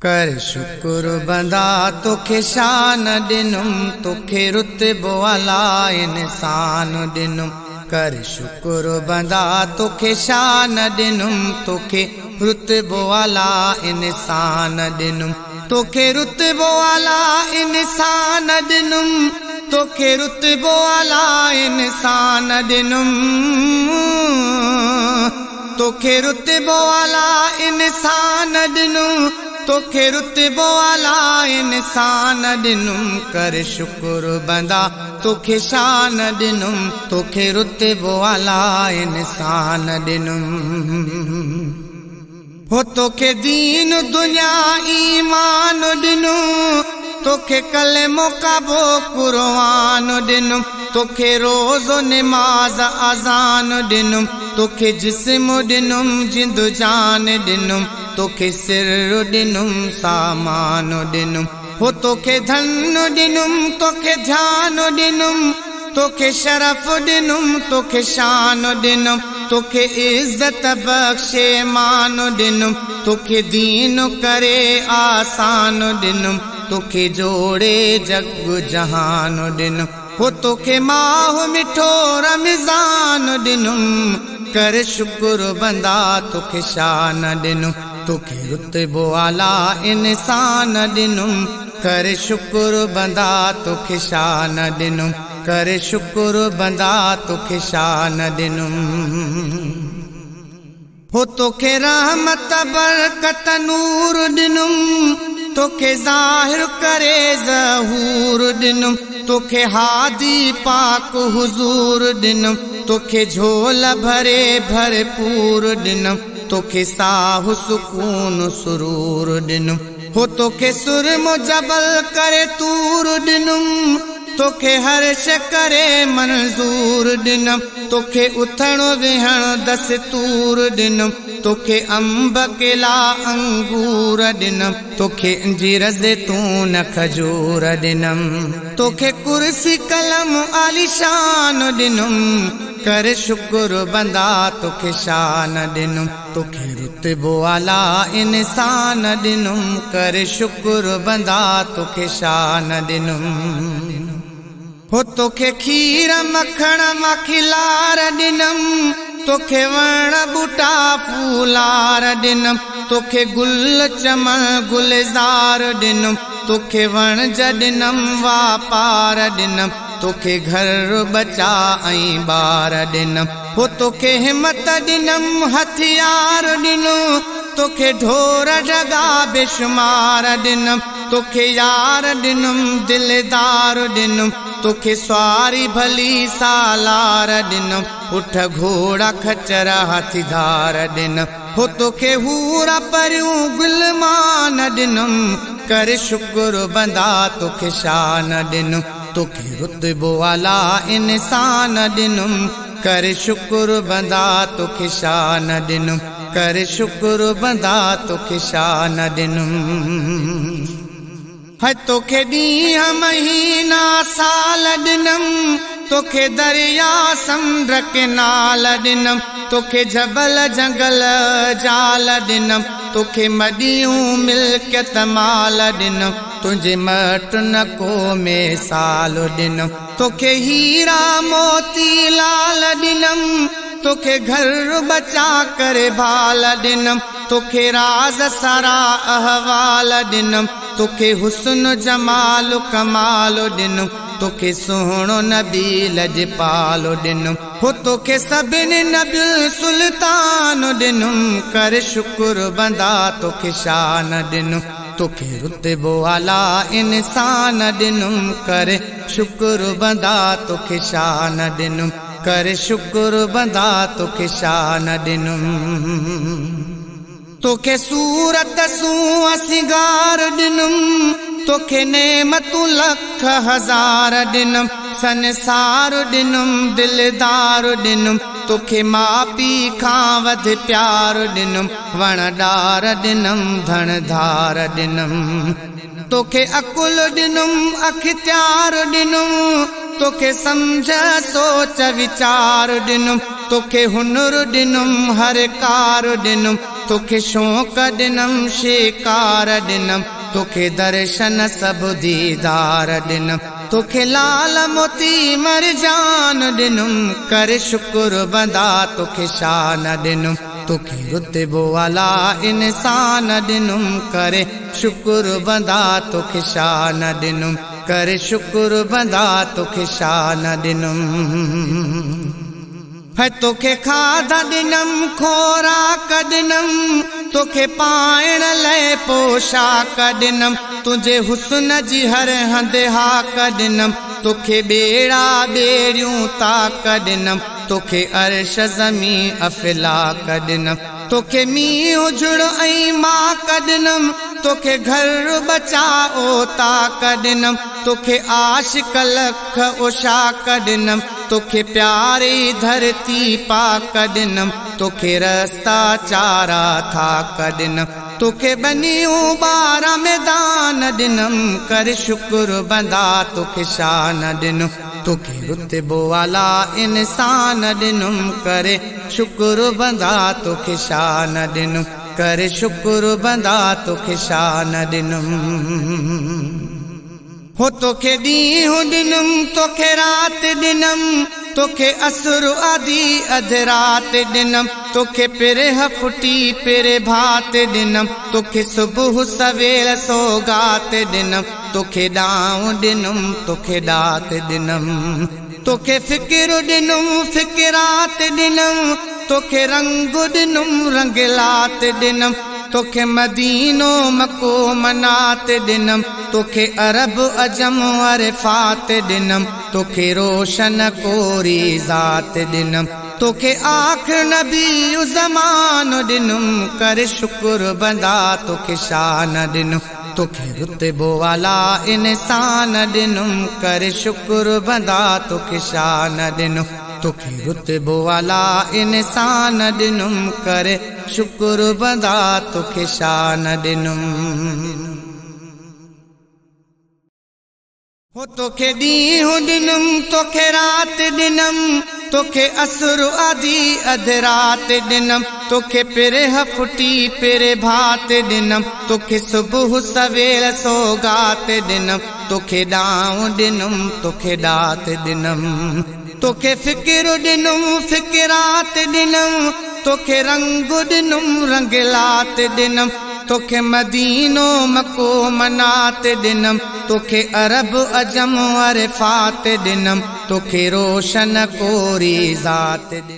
कर शुक्र बंदा तोखे शान दिनुम, तोखे रुतबो आला इंसान दिनुम। कर शुक्र बंदा तोखे शान दिनुम, तोखे रुतबो आला इंसान दिनुम। तोखे रुतबो आला इंसान दिनुम, तोखे रुतबो आला इंसान दिनुम। तोखे रुतबो आला इंसान दिनुम, तोखे रुतबो आला इंसान दिनुम। कर शुक्र बंदा तोखे शान दिनुम, तोखे रुतबो आला इंसान दिनुम। हो तोखे दीन दुनिया ईमान दिनु, तोखे कलमो काबो कुरान दिनुम। तोखे रोज़ो नमाज अज़ान दिनुम, तोखे जिस्म दिनुम जिंदु जान दिनुम। तोखे सिर दिनुम सामान दिनुम। हो तोखे धन दिनुम, तोखे ध्यान दिनुम। तोखे शरफ दिनुम, तोखे शान दिनुम। तोखे इज्जत बख्शे मान दिनुम, तोखे दीन करे आसान दिनुम। तोखे जोड़े जग जहान दिनुम। हो तोखे माह मिठो रमजान दिनुम। कर शुक्र बंदा तोखे शान दिनुम, तोखे रुतबो आला इंसान दिनुम। कर शुक्र बंदा तोखे शान दिनुम, कर शुक्र बंदा तोखे शान दिनुम। हो तोखे रहमत बरकत नूर दिनुम, तोखे ज़ाहिर करे ज़हूर दिनुम। तोखे हादी पाक हुजूर दिनुम, तोखे झोल भरे भरपूर दिनुम। तोखे साहु सुकून सुरूर दिनुम। हो तोखे सुरमो जबल करे तूर दिनुम, तोखे हर्ष करे मंजूर दिनुम। तोखे उथणो विहणो दस्तूर दिनुम, तोखे अंब केला अंगूर दिनुम। तोखे अंजीर ज़ैतून खजूर दिनुम। तोखे कुर्सी कलम आलीशान दिनुम। कर शुक्र बंदा तोखे शान दिनुम, तोखे रुतबो आला इंसान दिनुम। कर शुक्र बंदा तोखे शान दिनुम। हो तोखे खीर मखण मखिलार दिनुम, तोखे वण बूटा फूलार दिनुम। तोखे गुल चमन गुलजार दिनुम, तोखे वण जदिनुम वापार दिनुम। तोखे घर बचा ऐं बार दिनुम। हो तोखे हिम्मत दिनुम हथियार दिनो, तोखे ढोर जगा बेशुमार दिनुम। तोखे यार दिनुम दिलदार दिनुम, तोखे सवारी भली सालार दिनुम। उठ घोड़ा खच्चर हाथीधार दिनुम। हो तोखे हूरा परियूं गुलमान दिनुम। कर शुक्र बंदा तोखे शान दिनुम, तोखे रुतबो आला इंसान दिनुम। कर शुक्र बंदा तोखे शान दिनुम, कर शुक्र बंदा तोखे शान दिनुम। है तोखे ॾींहं महीना साल दिनुम, तोखे दरिया समुंड किनाल दिनुम। तोखे जबल जंगल जाल दिनुम, तोखे मडियूं मिल्कियत माल दिनुम। तुझे मट नको में साल दिनुम, तोखे हीरा मोती लाल दिनुम। तोखे घर बचा करे भाल दिनुम, तोखे राज सारा अहवाल दिनुम। तोखे हुस्न जमाल कमाल दिनुम, तोखे सुहिणो नबी लजपाल दिनुम। हो तोखे सभिनी नबियुल सुल्तान दिनुम। कर शुक्र बंदा तोखे शान दिनुम, तोखे रुतबो आला इंसान दिनुम। कर शुक्र बंदा तोखे शान दिनुम, कर शुक्र बंदा तोखे शान दिनुम। तोखे सूरत सूं सिंगार दिनुम, तोखे नेमतूं लख हज़ार दिनुम। संसार दिनुम दिलदार दिनुम, तोखे माउ पीउ खां वध प्यार दिनुम। वणदार दिनुम धनधार दिनुम, तोखे अकुल दिनुम अख्तियार दिनुम। तोखे समझ सोच विचार दिनुम, तोखे हुनुर दिनुम हर कार दिनुम। तोखे शौक़ ॾिनम शिकार ॾिनम तोखे दर्शन सभु दीदार ॾिनम तोखे लाल मोती मरजान ॾिनुम कर शुक्र बंदा तोखे शान ॾिनुम तोखे रुतबो वाला इंसान ॾिनुम करे शुक्र बंदा तोखे शान ॾिनुम कर शुक्र बंदा तोखे शान ॾिनुम है तोखे खाधा ॾिनम खोराक ॾिनम तोखे पाइण लाइ पोशाक ॾिनम तुंहिंजे हुस्न जी हर हंधि हाक ॾिनम तोखे ॿेड़ा ॿेड़ियूं ताक ॾिनम तोखे अर्श ज़मी अफ़लाक ॾिनम तोखे मींहुं उजड़ो ऐं माक ॾिनम तोखे घर बचा ओ ताक ॾिनम तोखे आशिक लख उशाक ॾिनम तोखे प्यारी धरती पाक ॾिनम तोखे रस्ता चारा थाक ॾिनम तोखे बनियूं ॿारहं मैदान ॾिनम कर शुक्र बंदा तोखे शान ॾिनुम तोखे रुतबो वाला इंसान ॾिनुम करे शुक्र बंदा तोखे शान ॾिनुम कर शुक्र बंदा तोखे शान ॾिनुम हो तोखे ॾींहुं ॾिनुम तोखे राति ॾिनम तोखे असुर आदि अधु राति ॾिनम तोखे पिरह फुटी पिरे भात ॾिनम तोखे सुबुह सवेल सौगात ॾिनम तोखे ॾांहुं ॾिनुम तोखे ॾात ॾिनम तोखे फ़िक्र ॾिनुम फ़िक्रात ॾिनम तोखे रंग ॾिनुम रंगलात ॾिनम तोखे मदीनो मको मनात ॾिनम तोखे अरब अजम अरफात ॾिनम तोखे रोशन कोरी ज़ात ॾिनम तोखे आख़िर नबी ज़मान ॾिनुम कर शुक्र बंदा तोखे शान ॾिनुम तोखे रुतबो वाला इंसान ॾिनुम कर शुक्र बंदा तोखे शान ॾिनुम तोखे रुतबो वाला इंसान ॾिनुम कर शुक्र बंदा तोखे शान ॾिनुम हो तोखे ॾींहुं ॾिनुम तोखे राति ॾिनम तोखे असुर आदि अधु राति ॾिनम तोखे पिरह फुटी पिरे भात ॾिनम तोखे सुबुह सवेल सौगात ॾिनम तोखे ॾांहुं ॾिनुम तोखे ॾात ॾिनम तोखे फ़िक्र ॾिनुम फ़िक्रात ॾिनम तोखे रंग ॾिनुम रंगलात ॾिनम तोखे मदीनो मको मनात ॾिनम तोखे अरब अजम अरफात ॾिनम तोखे रोशन कोरी ज़ात ॾिनम।